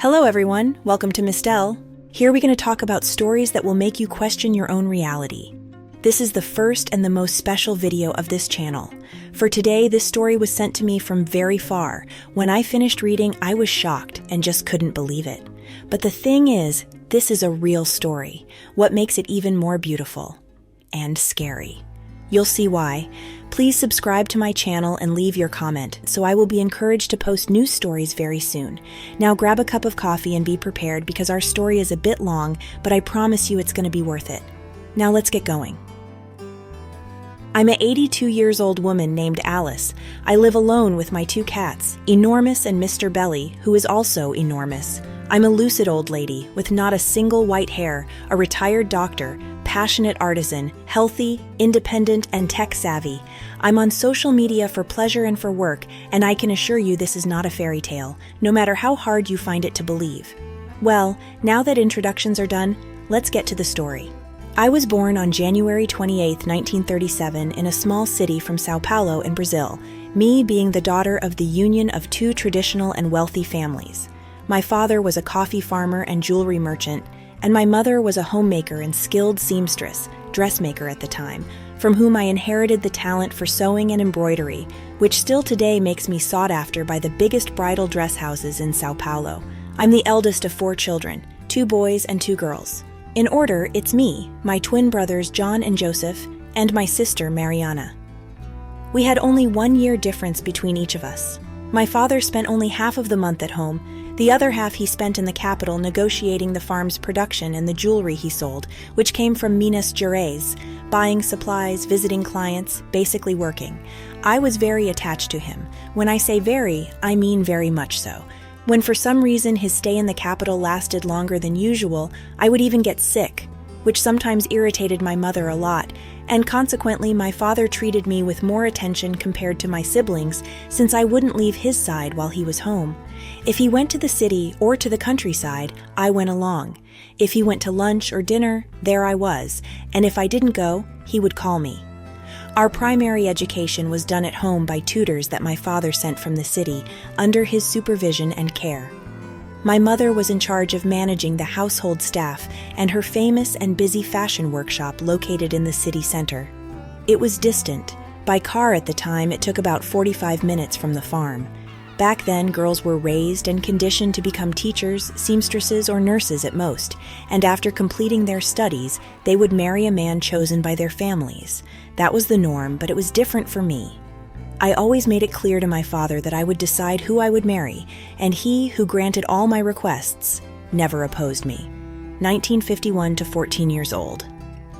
Hello everyone, welcome to Mystelle. Here we're going to talk about stories that will make you question your own reality. This is the first and the most special video of this channel. For today, this story was sent to me from very far. When I finished reading, I was shocked and just couldn't believe it. But the thing is, this is a real story, what makes it even more beautiful and scary. You'll see why. Please subscribe to my channel and leave your comment, so I will be encouraged to post new stories very soon. Now grab a cup of coffee and be prepared because our story is a bit long, but I promise you it's going to be worth it. Now let's get going. I'm an 82 years old woman named Alice. I live alone with my two cats, Enormous and Mr. Belly, who is also enormous. I'm a lucid old lady with not a single white hair, a retired doctor, passionate artisan, healthy, independent, and tech-savvy. I'm on social media for pleasure and for work, and I can assure you this is not a fairy tale, no matter how hard you find it to believe. Well, now that introductions are done, let's get to the story. I was born on January 28, 1937, in a small city from Sao Paulo in Brazil, me being the daughter of the union of two traditional and wealthy families. My father was a coffee farmer and jewelry merchant, and my mother was a homemaker and skilled seamstress, dressmaker at the time, from whom I inherited the talent for sewing and embroidery, which still today makes me sought after by the biggest bridal dress houses in Sao Paulo. I'm the eldest of 4 children, 2 boys and 2 girls. In order, it's me, my twin brothers John and Joseph, and my sister Mariana. We had only 1 year difference between each of us. My father spent only half of the month at home. The other half he spent in the capital negotiating the farm's production and the jewelry he sold, which came from Minas Gerais, buying supplies, visiting clients, basically working. I was very attached to him. When I say very, I mean very much so. When for some reason his stay in the capital lasted longer than usual, I would even get sick, which sometimes irritated my mother a lot, and consequently my father treated me with more attention compared to my siblings since I wouldn't leave his side while he was home. If he went to the city or to the countryside, I went along. If he went to lunch or dinner, there I was, and if I didn't go, he would call me. Our primary education was done at home by tutors that my father sent from the city, under his supervision and care. My mother was in charge of managing the household staff and her famous and busy fashion workshop located in the city center. It was distant. By car at the time, it took about 45 minutes from the farm. Back then, girls were raised and conditioned to become teachers, seamstresses, or nurses at most, and after completing their studies, they would marry a man chosen by their families. That was the norm, but it was different for me. I always made it clear to my father that I would decide who I would marry, and he, who granted all my requests, never opposed me. 1951 to 14 years old.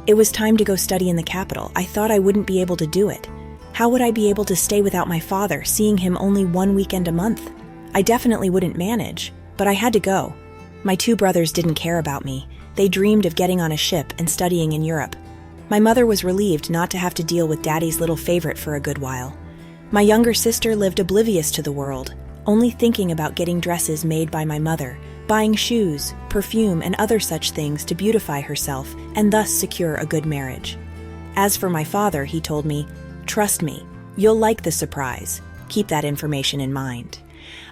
It was time to go study in the capital. I thought I wouldn't be able to do it. How would I be able to stay without my father, seeing him only 1 weekend a month? I definitely wouldn't manage, but I had to go. My 2 brothers didn't care about me. They dreamed of getting on a ship and studying in Europe. My mother was relieved not to have to deal with Daddy's little favorite for a good while. My younger sister lived oblivious to the world, only thinking about getting dresses made by my mother, buying shoes, perfume, and other such things to beautify herself and thus secure a good marriage. As for my father, he told me, "Trust me, you'll like the surprise. Keep that information in mind."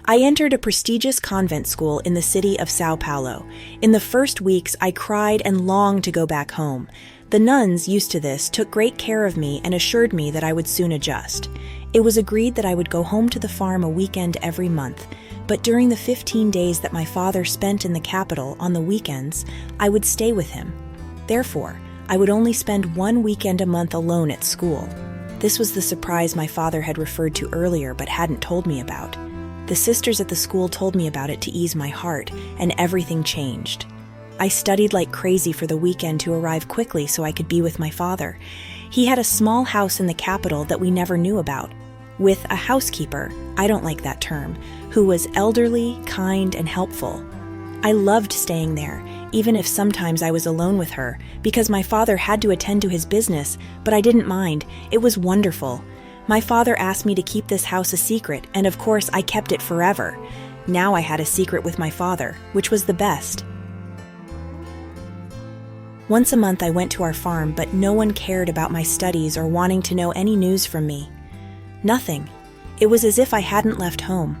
I entered a prestigious convent school in the city of Sao Paulo. In the first weeks, I cried and longed to go back home. The nuns, used to this, took great care of me and assured me that I would soon adjust. It was agreed that I would go home to the farm a weekend every month, but during the 15 days that my father spent in the capital on the weekends, I would stay with him. Therefore, I would only spend 1 weekend a month alone at school. This was the surprise my father had referred to earlier but hadn't told me about. The sisters at the school told me about it to ease my heart, and everything changed. I studied like crazy for the weekend to arrive quickly so I could be with my father. He had a small house in the capital that we never knew about, with a housekeeper, I don't like that term, who was elderly, kind, and helpful. I loved staying there, even if sometimes I was alone with her, because my father had to attend to his business, but I didn't mind. It was wonderful. My father asked me to keep this house a secret, and of course I kept it forever. Now I had a secret with my father, which was the best. Once a month I went to our farm, but no one cared about my studies or wanting to know any news from me. Nothing. It was as if I hadn't left home.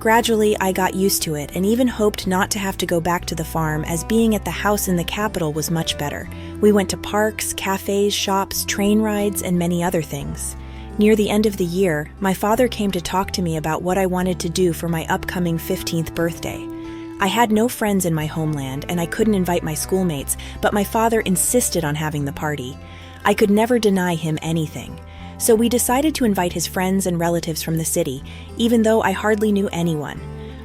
Gradually, I got used to it and even hoped not to have to go back to the farm, as being at the house in the capital was much better. We went to parks, cafes, shops, train rides, and many other things. Near the end of the year, my father came to talk to me about what I wanted to do for my upcoming 15th birthday. I had no friends in my homeland and I couldn't invite my schoolmates, but my father insisted on having the party. I could never deny him anything. So we decided to invite his friends and relatives from the city, even though I hardly knew anyone.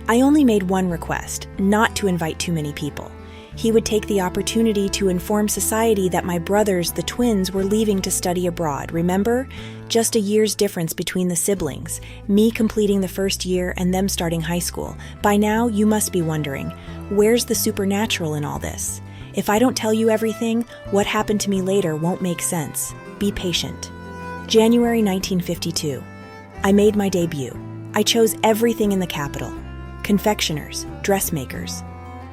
I only made one request, not to invite too many people. He would take the opportunity to inform society that my brothers, the twins, were leaving to study abroad, remember? Just a year's difference between the siblings, me completing the first year and them starting high school. By now, you must be wondering, where's the supernatural in all this? If I don't tell you everything, what happened to me later won't make sense. Be patient. January 1952. I made my debut. I chose everything in the capital. Confectioners, dressmakers.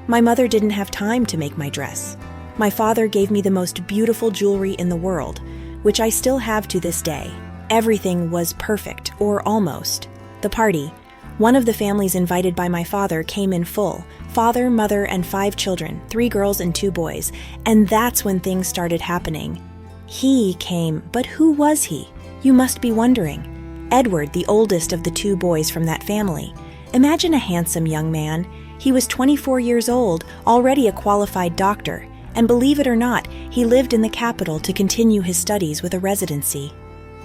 My mother didn't have time to make my dress. My father gave me the most beautiful jewelry in the world, which I still have to this day. Everything was perfect, or almost. The party. One of the families invited by my father came in full. Father, mother, and 5 children, 3 girls and 2 boys. And that's when things started happening. He came, but who was he? You must be wondering. Edward, the oldest of the 2 boys from that family. Imagine a handsome young man. He was 24 years old, already a qualified doctor, and believe it or not, he lived in the capital to continue his studies with a residency.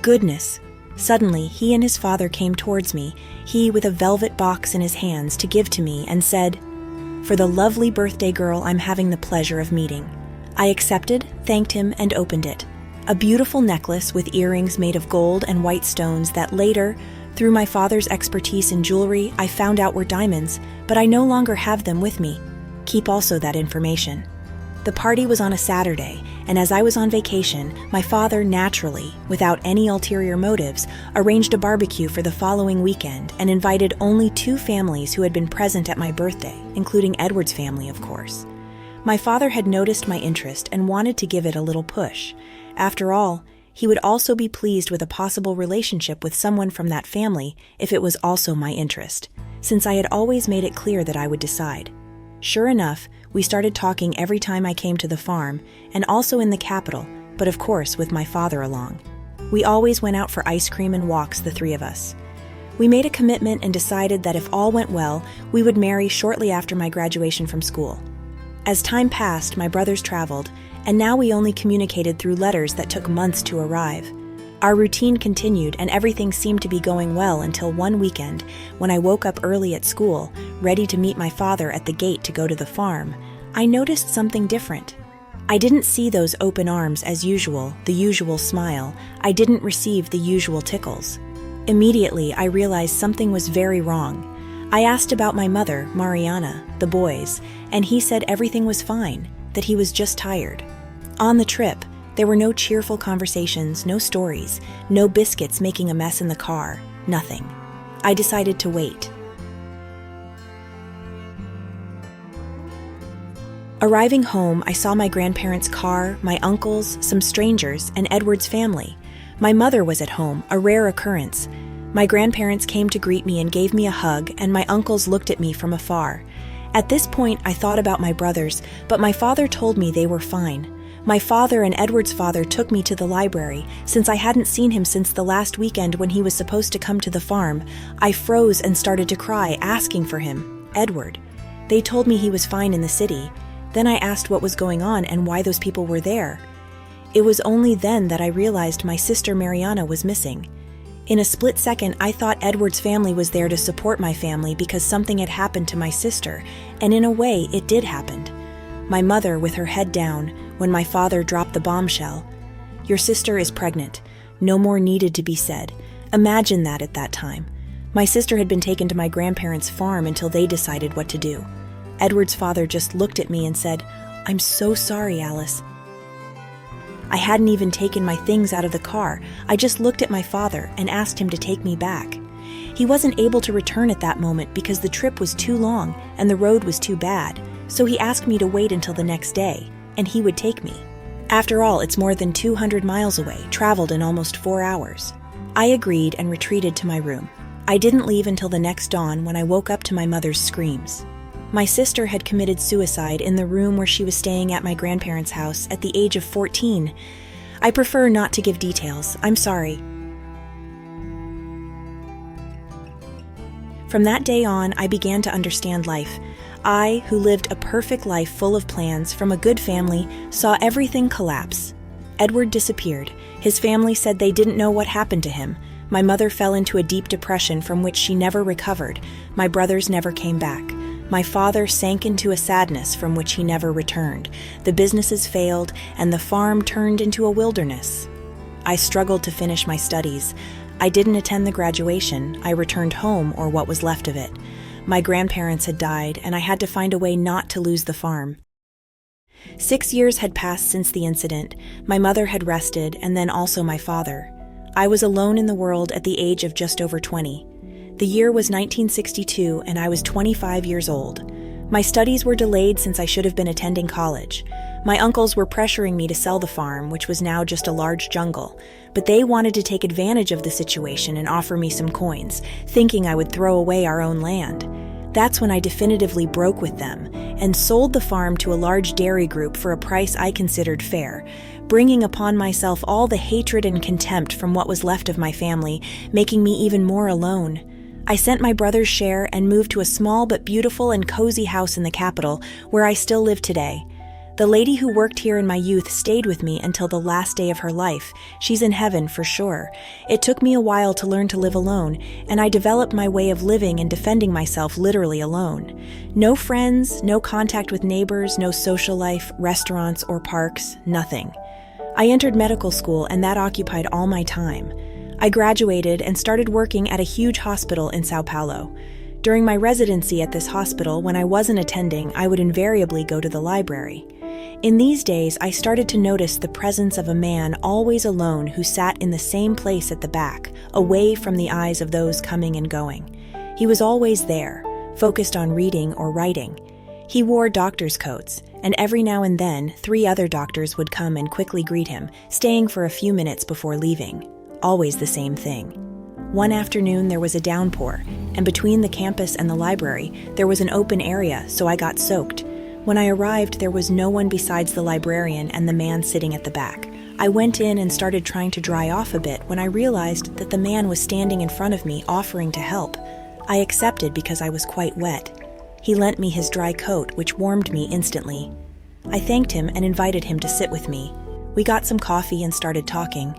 Goodness! Suddenly, he and his father came towards me, he with a velvet box in his hands to give to me, and said, "For the lovely birthday girl I'm having the pleasure of meeting." I accepted, thanked him, and opened it. A beautiful necklace with earrings made of gold and white stones that later, through my father's expertise in jewelry, I found out were diamonds, but I no longer have them with me. Keep also that information. The party was on a Saturday, and as I was on vacation, my father naturally, without any ulterior motives, arranged a barbecue for the following weekend and invited only 2 families who had been present at my birthday, including Edward's family, of course. My father had noticed my interest and wanted to give it a little push. After all, he would also be pleased with a possible relationship with someone from that family if it was also my interest, since I had always made it clear that I would decide. Sure enough, we started talking every time I came to the farm, and also in the capital, but of course with my father along. We always went out for ice cream and walks, the 3 of us. We made a commitment and decided that if all went well, we would marry shortly after my graduation from school. As time passed, my brothers traveled, and now we only communicated through letters that took months to arrive. Our routine continued and everything seemed to be going well until one weekend, when I woke up early at school, ready to meet my father at the gate to go to the farm. I noticed something different. I didn't see those open arms as usual, the usual smile. I didn't receive the usual tickles. Immediately, I realized something was very wrong. I asked about my mother, Mariana, the boys, and he said everything was fine, that he was just tired. On the trip, there were no cheerful conversations, no stories, no biscuits making a mess in the car, nothing. I decided to wait. Arriving home, I saw my grandparents' car, my uncles, some strangers, and Edward's family. My mother was at home, a rare occurrence. My grandparents came to greet me and gave me a hug, and my uncles looked at me from afar. At this point, I thought about my brothers, but my father told me they were fine. My father and Edward's father took me to the library, since I hadn't seen him since the last weekend when he was supposed to come to the farm. I froze and started to cry, asking for him, Edward. They told me he was fine in the city. Then I asked what was going on and why those people were there. It was only then that I realized my sister Mariana was missing. In a split second, I thought Edward's family was there to support my family because something had happened to my sister, and in a way, it did happen. My mother, with her head down, when my father dropped the bombshell. Your sister is pregnant. No more needed to be said. Imagine that at that time. My sister had been taken to my grandparents' farm until they decided what to do. Edward's father just looked at me and said, "I'm so sorry, Alice." I hadn't even taken my things out of the car. I just looked at my father and asked him to take me back. He wasn't able to return at that moment because the trip was too long and the road was too bad, so he asked me to wait until the next day, and he would take me. After all, it's more than 200 miles away, traveled in almost 4 hours. I agreed and retreated to my room. I didn't leave until the next dawn when I woke up to my mother's screams. My sister had committed suicide in the room where she was staying at my grandparents' house at the age of 14. I prefer not to give details. I'm sorry. From that day on, I began to understand life. I, who lived a perfect life full of plans from a good family, saw everything collapse. Edward disappeared. His family said they didn't know what happened to him. My mother fell into a deep depression from which she never recovered. My brothers never came back. My father sank into a sadness from which he never returned. The businesses failed, and the farm turned into a wilderness. I struggled to finish my studies. I didn't attend the graduation. I returned home, or what was left of it. My grandparents had died, and I had to find a way not to lose the farm. 6 years had passed since the incident. My mother had rested, and then also my father. I was alone in the world at the age of just over 20. The year was 1962, and I was 25 years old. My studies were delayed since I should have been attending college. My uncles were pressuring me to sell the farm, which was now just a large jungle, but they wanted to take advantage of the situation and offer me some coins, thinking I would throw away our own land. That's when I definitively broke with them and sold the farm to a large dairy group for a price I considered fair, bringing upon myself all the hatred and contempt from what was left of my family, making me even more alone. I sent my brother's share and moved to a small but beautiful and cozy house in the capital, where I still live today. The lady who worked here in my youth stayed with me until the last day of her life. She's in heaven for sure. It took me a while to learn to live alone, and I developed my way of living and defending myself literally alone. No friends, no contact with neighbors, no social life, restaurants or parks, nothing. I entered medical school, and that occupied all my time. I graduated and started working at a huge hospital in Sao Paulo. During my residency at this hospital, when I wasn't attending, I would invariably go to the library. In these days, I started to notice the presence of a man always alone who sat in the same place at the back, away from the eyes of those coming and going. He was always there, focused on reading or writing. He wore doctor's coats, and every now and then, 3 other doctors would come and quickly greet him, staying for a few minutes before leaving. Always the same thing. One afternoon there was a downpour, and between the campus and the library there was an open area, so I got soaked. When I arrived, there was no one besides the librarian and the man sitting at the back. I went in and started trying to dry off a bit when I realized that the man was standing in front of me offering to help. I accepted because I was quite wet. He lent me his dry coat, which warmed me instantly. I thanked him and invited him to sit with me. We got some coffee and started talking.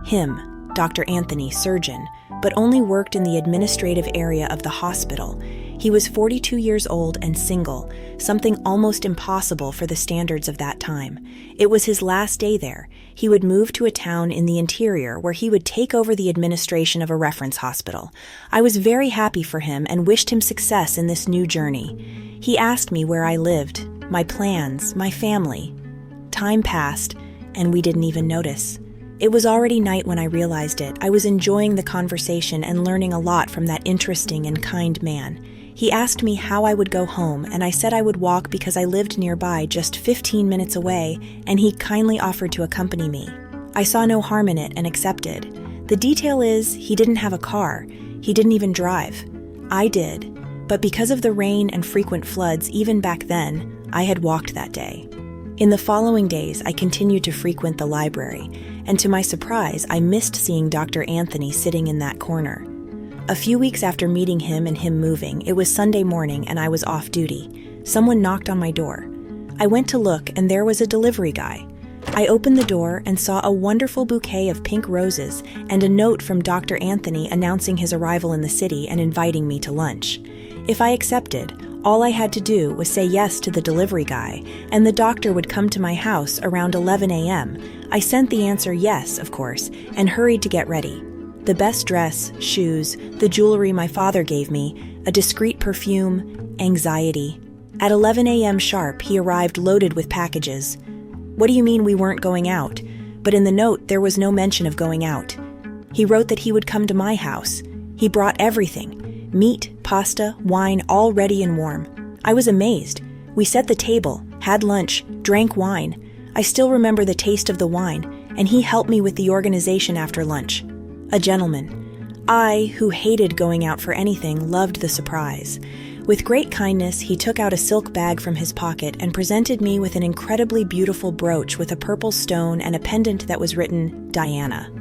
Him, Dr. Anthony, surgeon, but only worked in the administrative area of the hospital. He was 42 years old and single, something almost impossible for the standards of that time. It was his last day there. He would move to a town in the interior where he would take over the administration of a reference hospital. I was very happy for him and wished him success in this new journey. He asked me where I lived, my plans, my family. Time passed, and we didn't even notice. It was already night when I realized it. I was enjoying the conversation and learning a lot from that interesting and kind man. He asked me how I would go home, and I said I would walk because I lived nearby, just 15 minutes away, and he kindly offered to accompany me. I saw no harm in it and accepted. The detail is, he didn't have a car. He didn't even drive. I did, but because of the rain and frequent floods even back then, I had walked that day. In the following days, I continued to frequent the library, and to my surprise, I missed seeing Dr. Anthony sitting in that corner. A few weeks after meeting him and him moving, it was Sunday morning and I was off duty. Someone knocked on my door. I went to look, and there was a delivery guy. I opened the door and saw a wonderful bouquet of pink roses and a note from Dr. Anthony announcing his arrival in the city and inviting me to lunch. If I accepted, all I had to do was say yes to the delivery guy, and the doctor would come to my house around 11 a.m. I sent the answer yes, of course, and hurried to get ready. The best dress, shoes, the jewelry my father gave me, a discreet perfume, anxiety. At 11 a.m. sharp, he arrived loaded with packages. What do you mean we weren't going out? But in the note, there was no mention of going out. He wrote that he would come to my house. He brought everything. Meat, pasta, wine, all ready and warm. I was amazed. We set the table, had lunch, drank wine. I still remember the taste of the wine, and he helped me with the organization after lunch. A gentleman. I, who hated going out for anything, loved the surprise. With great kindness, he took out a silk bag from his pocket and presented me with an incredibly beautiful brooch with a purple stone and a pendant that was written, Diana.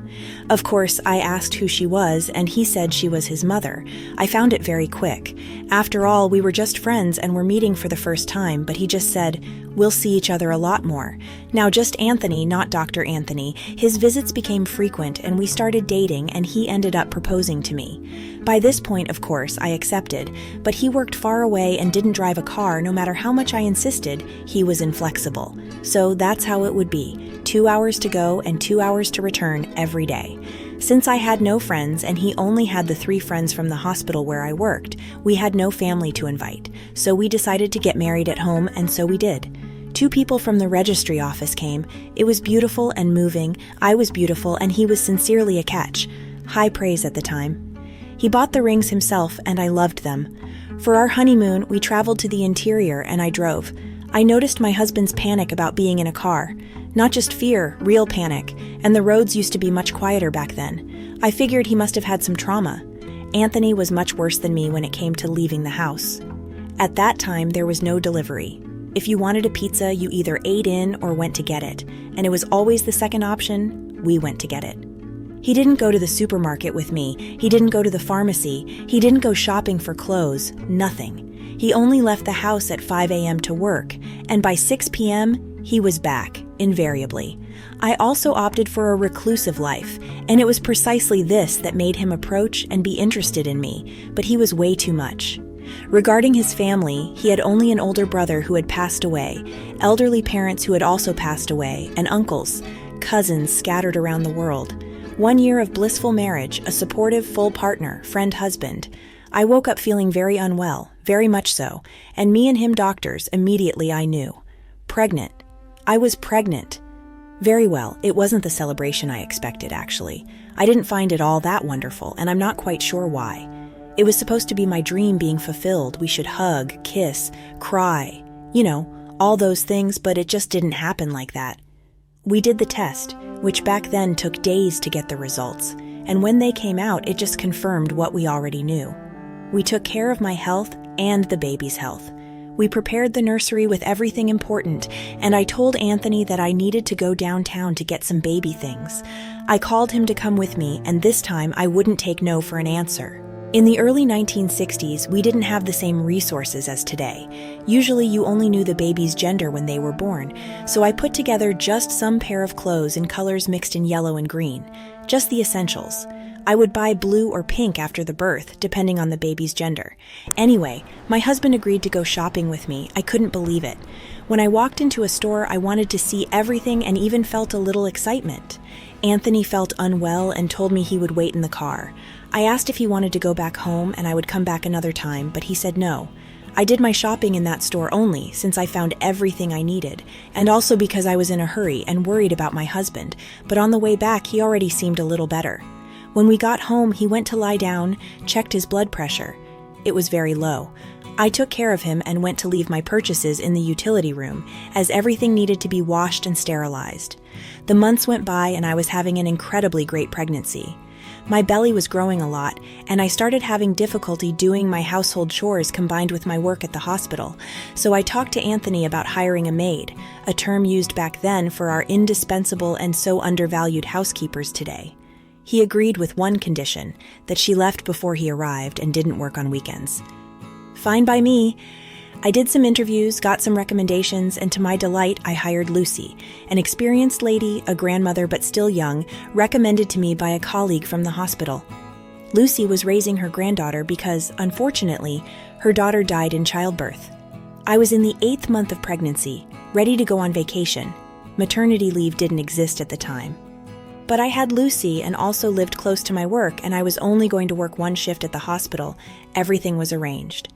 Of course, I asked who she was, and he said she was his mother. I found it very quick. After all, we were just friends and were meeting for the first time, but he just said, "We'll see each other a lot more." Now, just Anthony, not Dr. Anthony. His visits became frequent, and we started dating, and he ended up proposing to me. By this point, of course, I accepted, but he worked far away and didn't drive a car. No matter how much I insisted, he was inflexible. So that's how it would be. 2 hours to go and 2 hours to return every day. Since I had no friends and he only had the 3 friends from the hospital where I worked, we had no family to invite. So we decided to get married at home, and so we did. 2 people from the registry office came. It was beautiful and moving. I was beautiful and he was sincerely a catch. High praise at the time. He bought the rings himself and I loved them. For our honeymoon, we traveled to the interior and I drove. I noticed my husband's panic about being in a car. Not just fear, real panic, and the roads used to be much quieter back then. I figured he must have had some trauma. Anthony was much worse than me when it came to leaving the house. At that time, there was no delivery. If you wanted a pizza, you either ate in or went to get it, and it was always the second option. We went to get it. He didn't go to the supermarket with me. He didn't go to the pharmacy. He didn't go shopping for clothes. Nothing. He only left the house at 5 a.m. to work, and by 6 p.m., he was back, invariably. I also opted for a reclusive life, and it was precisely this that made him approach and be interested in me, but he was way too much. Regarding his family, he had only an older brother who had passed away, elderly parents who had also passed away, and uncles, cousins scattered around the world. 1 year of blissful marriage, a supportive, full partner, friend, husband. I woke up feeling very unwell, very much so, and me and him doctors, immediately I knew. Pregnant. I was pregnant. Very well, it wasn't the celebration I expected, actually. I didn't find it all that wonderful, and I'm not quite sure why. It was supposed to be my dream being fulfilled. We should hug, kiss, cry, all those things, but it just didn't happen like that. We did the test, which back then took days to get the results, and when they came out, it just confirmed what we already knew. We took care of my health and the baby's health. We prepared the nursery with everything important, and I told Anthony that I needed to go downtown to get some baby things. I called him to come with me, and this time I wouldn't take no for an answer. In the early 1960s, we didn't have the same resources as today. Usually you only knew the baby's gender when they were born, so I put together just some pair of clothes in colors mixed in yellow and green, just the essentials. I would buy blue or pink after the birth, depending on the baby's gender. Anyway, my husband agreed to go shopping with me. I couldn't believe it. When I walked into a store, I wanted to see everything and even felt a little excitement. Anthony felt unwell and told me he would wait in the car. I asked if he wanted to go back home and I would come back another time, but he said no. I did my shopping in that store only, since I found everything I needed, and also because I was in a hurry and worried about my husband, but on the way back he already seemed a little better. When we got home, he went to lie down, checked his blood pressure. It was very low. I took care of him and went to leave my purchases in the utility room, as everything needed to be washed and sterilized. The months went by and I was having an incredibly great pregnancy. My belly was growing a lot, and I started having difficulty doing my household chores combined with my work at the hospital, so I talked to Anthony about hiring a maid, a term used back then for our indispensable and so undervalued housekeepers today. He agreed with one condition, that she left before he arrived and didn't work on weekends. Fine by me. I did some interviews, got some recommendations, and to my delight, I hired Lucy, an experienced lady, a grandmother but still young, recommended to me by a colleague from the hospital. Lucy was raising her granddaughter because, unfortunately, her daughter died in childbirth. I was in the 8th month of pregnancy, ready to go on vacation. Maternity leave didn't exist at the time. But I had Lucy and also lived close to my work, and I was only going to work one shift at the hospital. Everything was arranged.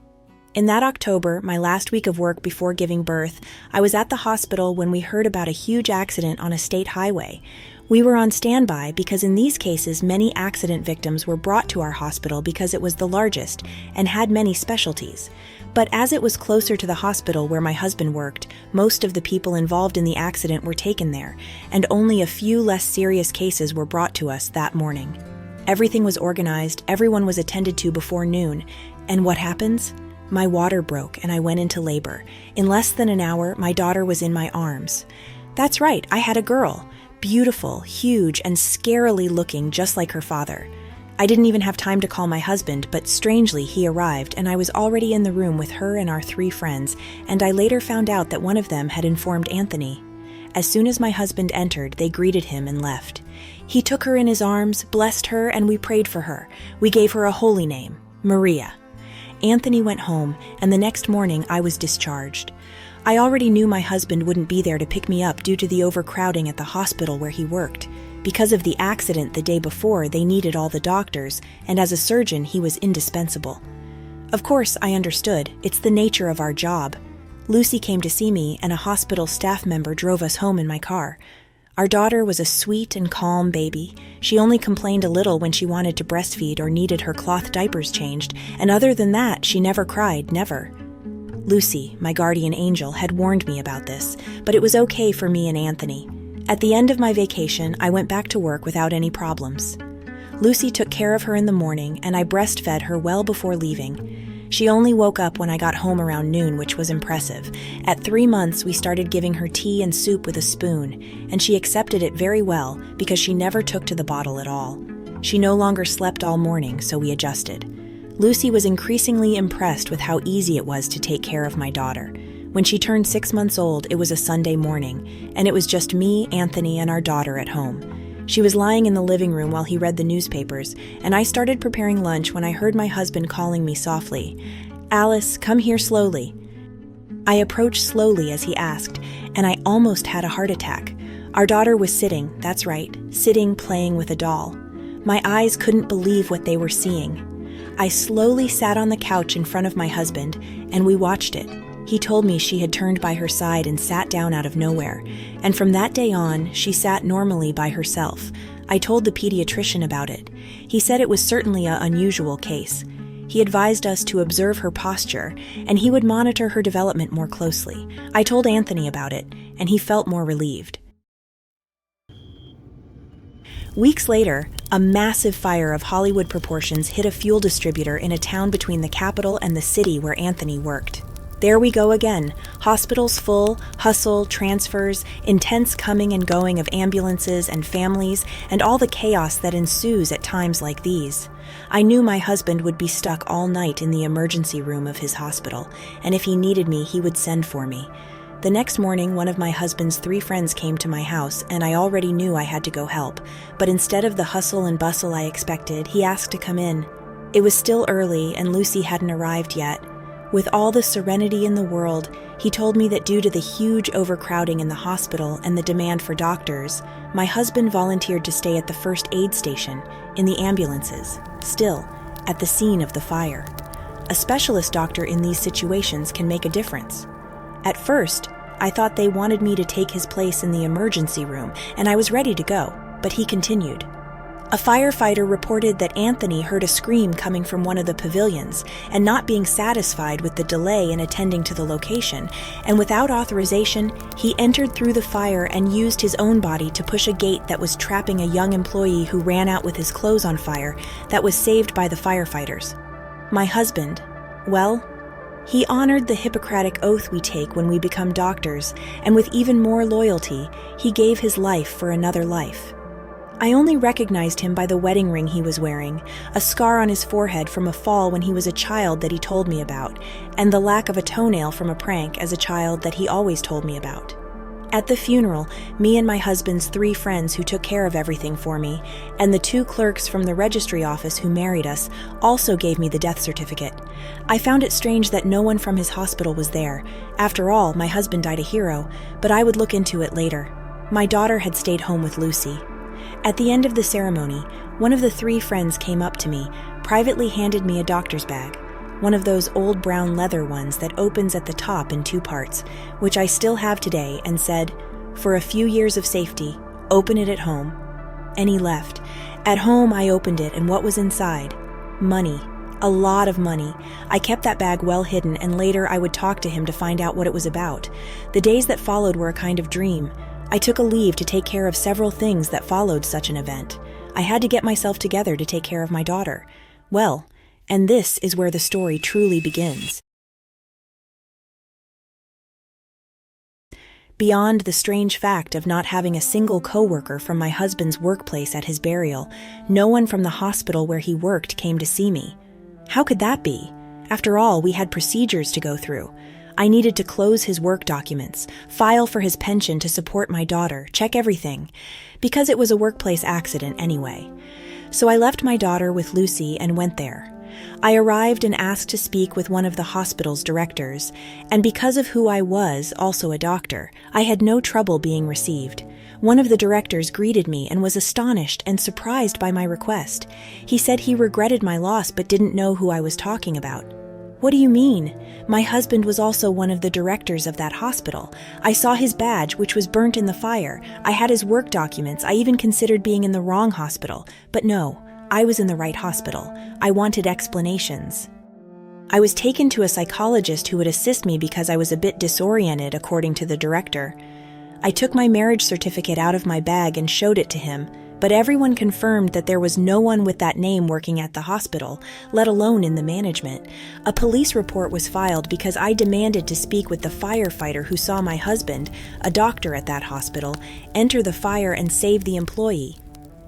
In that October, my last week of work before giving birth, I was at the hospital when we heard about a huge accident on a state highway. We were on standby because in these cases, many accident victims were brought to our hospital because it was the largest and had many specialties. But as it was closer to the hospital where my husband worked, most of the people involved in the accident were taken there, and only a few less serious cases were brought to us that morning. Everything was organized, everyone was attended to before noon. And what happens? My water broke and I went into labor. In less than an hour, my daughter was in my arms. That's right, I had a girl. Beautiful, huge, and scarily looking just like her father. I didn't even have time to call my husband, but strangely he arrived and I was already in the room with her and our 3 friends, and I later found out that one of them had informed Anthony. As soon as my husband entered, they greeted him and left. He took her in his arms, blessed her, and we prayed for her. We gave her a holy name, Maria. Anthony went home, and the next morning I was discharged. I already knew my husband wouldn't be there to pick me up due to the overcrowding at the hospital where he worked. Because of the accident the day before, they needed all the doctors, and as a surgeon, he was indispensable. Of course, I understood. It's the nature of our job. Lucy came to see me, and a hospital staff member drove us home in my car. Our daughter was a sweet and calm baby. She only complained a little when she wanted to breastfeed or needed her cloth diapers changed, and other than that, she never cried, never. Lucy, my guardian angel, had warned me about this, but it was okay for me and Anthony. At the end of my vacation, I went back to work without any problems. Lucy took care of her in the morning, and I breastfed her well before leaving. She only woke up when I got home around noon, which was impressive. At 3 months, we started giving her tea and soup with a spoon, and she accepted it very well because she never took to the bottle at all. She no longer slept all morning, so we adjusted. Lucy was increasingly impressed with how easy it was to take care of my daughter. When she turned 6 months old, it was a Sunday morning, and it was just me, Anthony, and our daughter at home. She was lying in the living room while he read the newspapers, and I started preparing lunch when I heard my husband calling me softly. "Alice, come here slowly." I approached slowly as he asked, and I almost had a heart attack. Our daughter was sitting, that's right, sitting playing with a doll. My eyes couldn't believe what they were seeing. I slowly sat on the couch in front of my husband, and we watched it. He told me she had turned by her side and sat down out of nowhere, and from that day on, she sat normally by herself. I told the pediatrician about it. He said it was certainly an unusual case. He advised us to observe her posture, and he would monitor her development more closely. I told Anthony about it, and he felt more relieved. Weeks later, a massive fire of Hollywood proportions hit a fuel distributor in a town between the capital and the city where Anthony worked. There we go again. Hospitals full, hustle, transfers, intense coming and going of ambulances and families, and all the chaos that ensues at times like these. I knew my husband would be stuck all night in the emergency room of his hospital, and if he needed me, he would send for me. The next morning, one of my husband's 3 friends came to my house, and I already knew I had to go help. But instead of the hustle and bustle I expected, he asked to come in. It was still early, and Lucy hadn't arrived yet. With all the serenity in the world, he told me that due to the huge overcrowding in the hospital and the demand for doctors, my husband volunteered to stay at the first aid station, in the ambulances, still, at the scene of the fire. A specialist doctor in these situations can make a difference. At first, I thought they wanted me to take his place in the emergency room, and I was ready to go, but he continued. A firefighter reported that Anthony heard a scream coming from one of the pavilions, and not being satisfied with the delay in attending to the location, and without authorization, he entered through the fire and used his own body to push a gate that was trapping a young employee who ran out with his clothes on fire that was saved by the firefighters. My husband, well, he honored the Hippocratic oath we take when we become doctors, and with even more loyalty, he gave his life for another life. I only recognized him by the wedding ring he was wearing, a scar on his forehead from a fall when he was a child that he told me about, and the lack of a toenail from a prank as a child that he always told me about. At the funeral, me and my husband's 3 friends who took care of everything for me, and the 2 clerks from the registry office who married us, also gave me the death certificate. I found it strange that no one from his hospital was there. After all, my husband died a hero, but I would look into it later. My daughter had stayed home with Lucy. At the end of the ceremony, one of the 3 friends came up to me, privately handed me a doctor's bag, one of those old brown leather ones that opens at the top in 2 parts, which I still have today, and said, "For a few years of safety, open it at home." And he left. At home, I opened it, and what was inside? Money. A lot of money. I kept that bag well hidden, and later I would talk to him to find out what it was about. The days that followed were a kind of dream. I took a leave to take care of several things that followed such an event. I had to get myself together to take care of my daughter. Well, and this is where the story truly begins. Beyond the strange fact of not having a single coworker from my husband's workplace at his burial, no one from the hospital where he worked came to see me. How could that be? After all, we had procedures to go through. I needed to close his work documents, file for his pension to support my daughter, check everything, because it was a workplace accident anyway. So I left my daughter with Lucy and went there. I arrived and asked to speak with one of the hospital's directors, and because of who I was, also a doctor, I had no trouble being received. One of the directors greeted me and was astonished and surprised by my request. He said he regretted my loss but didn't know who I was talking about. What do you mean? My husband was also one of the directors of that hospital. I saw his badge, which was burnt in the fire. I had his work documents. I even considered being in the wrong hospital. But no, I was in the right hospital. I wanted explanations. I was taken to a psychologist who would assist me because I was a bit disoriented, according to the director. I took my marriage certificate out of my bag and showed it to him, but everyone confirmed that there was no one with that name working at the hospital, let alone in the management. A police report was filed because I demanded to speak with the firefighter who saw my husband, a doctor at that hospital, enter the fire and save the employee.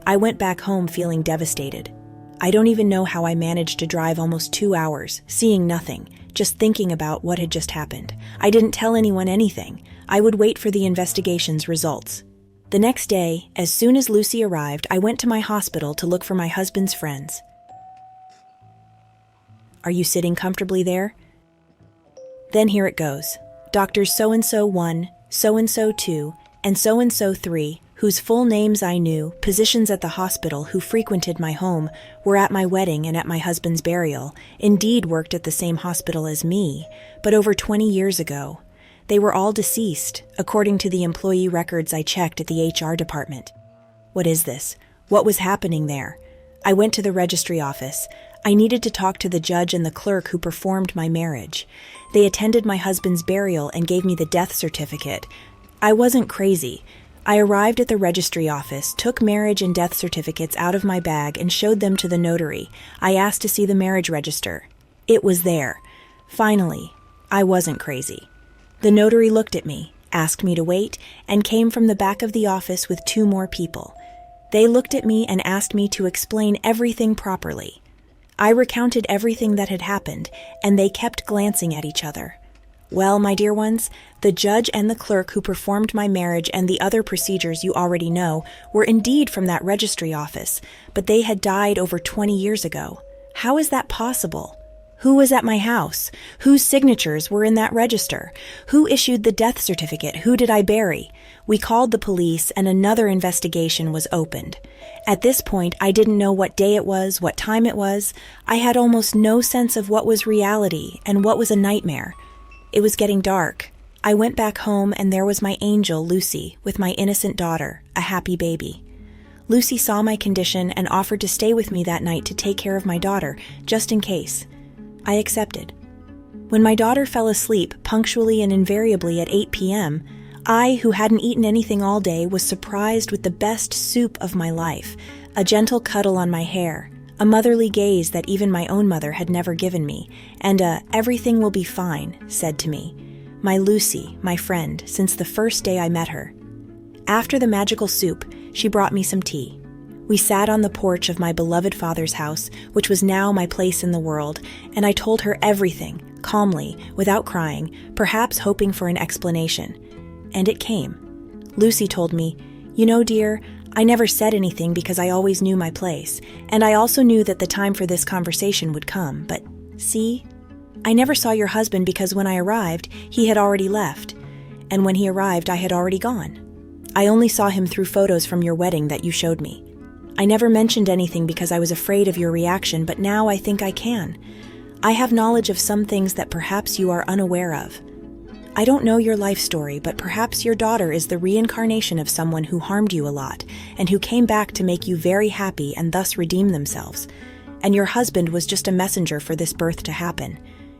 I went back home feeling devastated. I don't even know how I managed to drive almost 2 hours, seeing nothing, just thinking about what had just happened. I didn't tell anyone anything. I would wait for the investigation's results. The next day, as soon as Lucy arrived, I went to my hospital to look for my husband's friends. Are you sitting comfortably there? Then here it goes. Doctors so-and-so 1, so-and-so 2, and so-and-so 3, whose full names I knew, positions at the hospital who frequented my home, were at my wedding and at my husband's burial, indeed worked at the same hospital as me, but over 20 years ago. They were all deceased, according to the employee records I checked at the HR department. What is this? What was happening there? I went to the registry office. I needed to talk to the judge and the clerk who performed my marriage. They attended my husband's burial and gave me the death certificate. I wasn't crazy. I arrived at the registry office, took marriage and death certificates out of my bag and showed them to the notary. I asked to see the marriage register. It was there. Finally, I wasn't crazy. The notary looked at me, asked me to wait, and came from the back of the office with 2 more people. They looked at me and asked me to explain everything properly. I recounted everything that had happened, and they kept glancing at each other. Well, my dear ones, the judge and the clerk who performed my marriage and the other procedures you already know were indeed from that registry office, but they had died over 20 years ago. How is that possible? Who was at my house? Whose signatures were in that register? Who issued the death certificate? Who did I bury? We called the police and another investigation was opened. At this point, I didn't know what day it was, what time it was. I had almost no sense of what was reality and what was a nightmare. It was getting dark. I went back home and there was my angel, Lucy, with my innocent daughter, a happy baby. Lucy saw my condition and offered to stay with me that night to take care of my daughter, just in case. I accepted. When my daughter fell asleep punctually and invariably at 8 p.m., I, who hadn't eaten anything all day, was surprised with the best soup of my life, a gentle cuddle on my hair, a motherly gaze that even my own mother had never given me, and "everything will be fine" said to me. My Lucy, my friend, since the first day I met her. After the magical soup, she brought me some tea. We sat on the porch of my beloved father's house, which was now my place in the world, and I told her everything, calmly, without crying, perhaps hoping for an explanation. And it came. Lucy told me, "You know, dear, I never said anything because I always knew my place, and I also knew that the time for this conversation would come, but see, I never saw your husband because when I arrived, he had already left, and when he arrived, I had already gone. I only saw him through photos from your wedding that you showed me. I never mentioned anything because I was afraid of your reaction, but now I think I can. I have knowledge of some things that perhaps you are unaware of. I don't know your life story, but perhaps your daughter is the reincarnation of someone who harmed you a lot, and who came back to make you very happy and thus redeem themselves. And your husband was just a messenger for this birth to happen.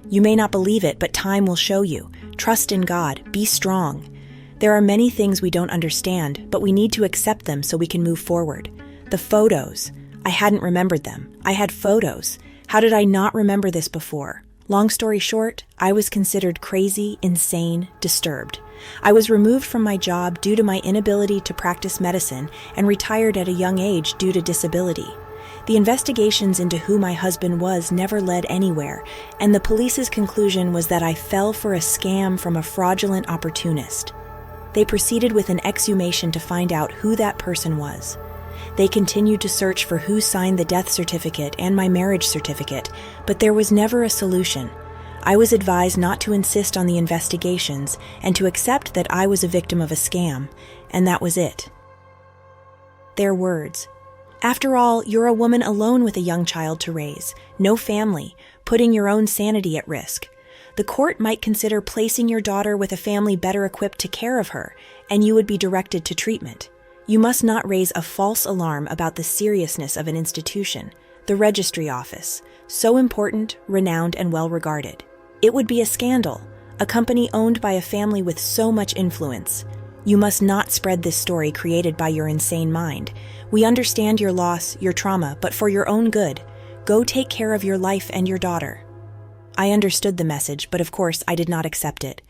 You may not believe it, but time will show you. Trust in God. Be strong. There are many things we don't understand, but we need to accept them so we can move forward. The photos. I hadn't remembered them. I had photos. How did I not remember this before? Long story short, I was considered crazy, insane, disturbed. I was removed from my job due to my inability to practice medicine and retired at a young age due to disability. The investigations into who my husband was never led anywhere, and the police's conclusion was that I fell for a scam from a fraudulent opportunist. They proceeded with an exhumation to find out who that person was. They continued to search for who signed the death certificate and my marriage certificate, but there was never a solution. I was advised not to insist on the investigations and to accept that I was a victim of a scam, and that was it. Their words. After all, you're a woman alone with a young child to raise, no family, putting your own sanity at risk. The court might consider placing your daughter with a family better equipped to care of her, and you would be directed to treatment. You must not raise a false alarm about the seriousness of an institution, the registry office, so important, renowned, and well-regarded. It would be a scandal, a company owned by a family with so much influence. You must not spread this story created by your insane mind. We understand your loss, your trauma, but for your own good, go take care of your life and your daughter. I understood the message, but of course I did not accept it.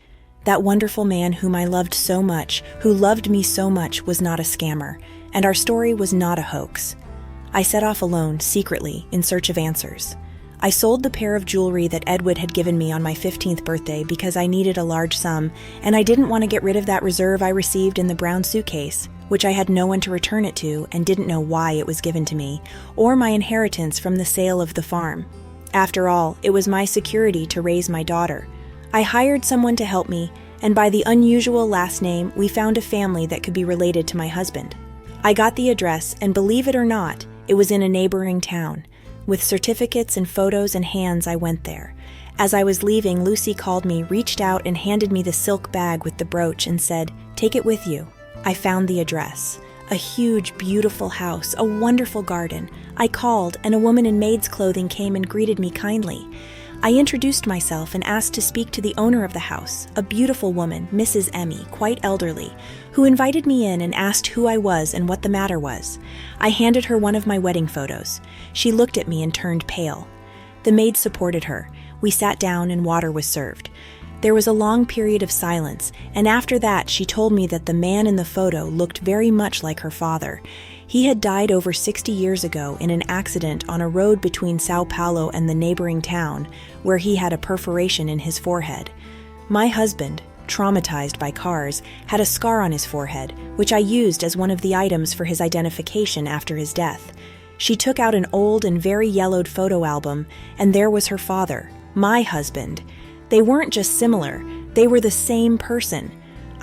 That wonderful man whom I loved so much, who loved me so much, was not a scammer, and our story was not a hoax. I set off alone, secretly, in search of answers. I sold the pair of jewelry that Edward had given me on my 15th birthday because I needed a large sum, and I didn't want to get rid of that reserve I received in the brown suitcase, which I had no one to return it to and didn't know why it was given to me, or my inheritance from the sale of the farm. After all, it was my security to raise my daughter. I hired someone to help me, and by the unusual last name, we found a family that could be related to my husband. I got the address, and believe it or not, it was in a neighboring town. With certificates and photos in hands, I went there. As I was leaving, Lucy called me, reached out, and handed me the silk bag with the brooch and said, "Take it with you." I found the address. A huge, beautiful house, a wonderful garden. I called, and a woman in maid's clothing came and greeted me kindly. I introduced myself and asked to speak to the owner of the house, a beautiful woman, Mrs. Emmy, quite elderly, who invited me in and asked who I was and what the matter was. I handed her one of my wedding photos. She looked at me and turned pale. The maid supported her. We sat down and water was served. There was a long period of silence, and after that she told me that the man in the photo looked very much like her father. He had died over 60 years ago in an accident on a road between Sao Paulo and the neighboring town, where he had a perforation in his forehead. My husband, traumatized by cars, had a scar on his forehead, which I used as one of the items for his identification after his death. She took out an old and very yellowed photo album, and there was her father, my husband. They weren't just similar, they were the same person.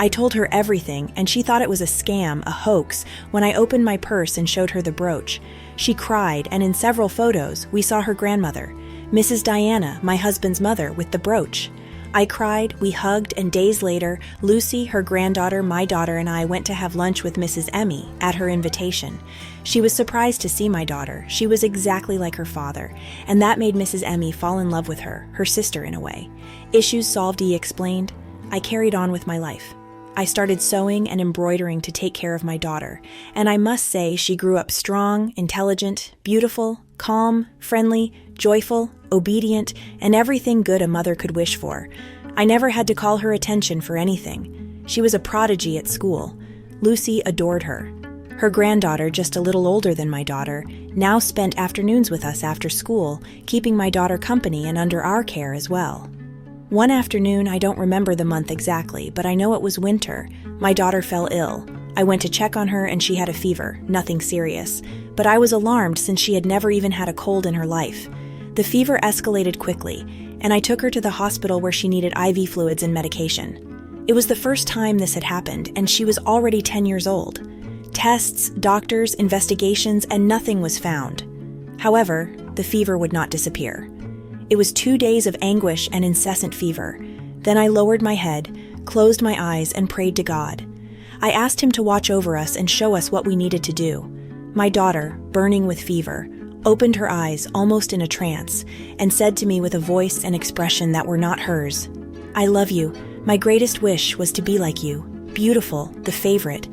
I told her everything, and she thought it was a scam, a hoax, when I opened my purse and showed her the brooch. She cried, and in several photos, we saw her grandmother, Mrs. Diana, my husband's mother, with the brooch. I cried, we hugged, and days later, Lucy, her granddaughter, my daughter, and I went to have lunch with Mrs. Emmy, at her invitation. She was surprised to see my daughter. She was exactly like her father, and that made Mrs. Emmy fall in love with her sister in a way. Issues solved, he explained. I carried on with my life. I started sewing and embroidering to take care of my daughter, and I must say she grew up strong, intelligent, beautiful, calm, friendly, joyful, obedient, and everything good a mother could wish for. I never had to call her attention for anything. She was a prodigy at school. Lucy adored her. Her granddaughter, just a little older than my daughter, now spent afternoons with us after school, keeping my daughter company and under our care as well. One afternoon, I don't remember the month exactly, but I know it was winter. My daughter fell ill. I went to check on her and she had a fever, nothing serious. But I was alarmed since she had never even had a cold in her life. The fever escalated quickly, and I took her to the hospital where she needed IV fluids and medication. It was the first time this had happened, and she was already 10 years old. Tests, doctors, investigations, and nothing was found. However, the fever would not disappear. It was 2 days of anguish and incessant fever. Then I lowered my head, closed my eyes, and prayed to God. I asked him to watch over us and show us what we needed to do. My daughter, burning with fever, opened her eyes almost in a trance and said to me with a voice and expression that were not hers, "I love you. My greatest wish was to be like you. Beautiful, the favorite.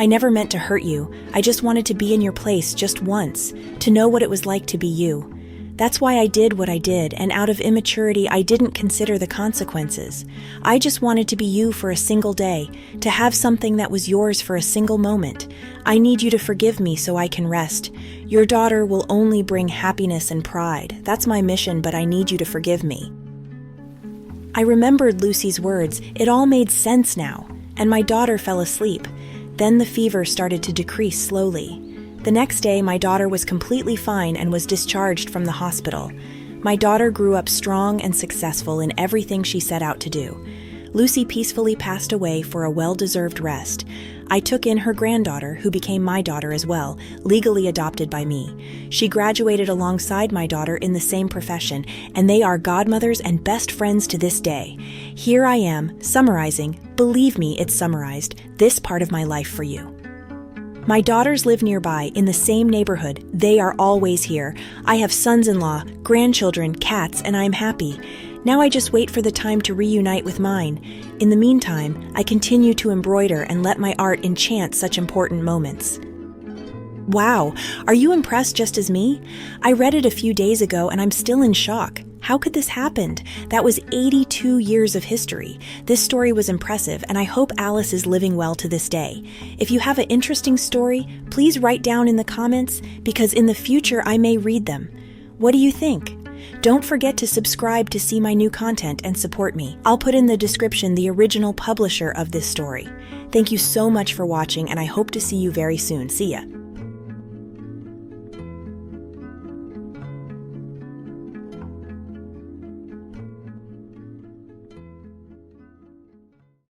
I never meant to hurt you. I just wanted to be in your place just once, to know what it was like to be you. That's why I did what I did, and out of immaturity, I didn't consider the consequences. I just wanted to be you for a single day, to have something that was yours for a single moment. I need you to forgive me so I can rest. Your daughter will only bring happiness and pride. That's my mission, but I need you to forgive me." I remembered Lucy's words. It all made sense now, and my daughter fell asleep. Then the fever started to decrease slowly. The next day, my daughter was completely fine and was discharged from the hospital. My daughter grew up strong and successful in everything she set out to do. Lucy peacefully passed away for a well-deserved rest. I took in her granddaughter, who became my daughter as well, legally adopted by me. She graduated alongside my daughter in the same profession, and they are godmothers and best friends to this day. Here I am, summarizing, believe me, it's summarized, this part of my life for you. My daughters live nearby, in the same neighborhood. They are always here. I have sons-in-law, grandchildren, cats, and I'm happy. Now I just wait for the time to reunite with mine. In the meantime, I continue to embroider and let my art enchant such important moments. Wow, are you impressed just as me? I read it a few days ago and I'm still in shock. How could this happen? That was 82 years of history. This story was impressive, and I hope Alice is living well to this day. If you have an interesting story, please write down in the comments, because in the future I may read them. What do you think? Don't forget to subscribe to see my new content and support me. I'll put in the description the original publisher of this story. Thank you so much for watching, and I hope to see you very soon. See ya.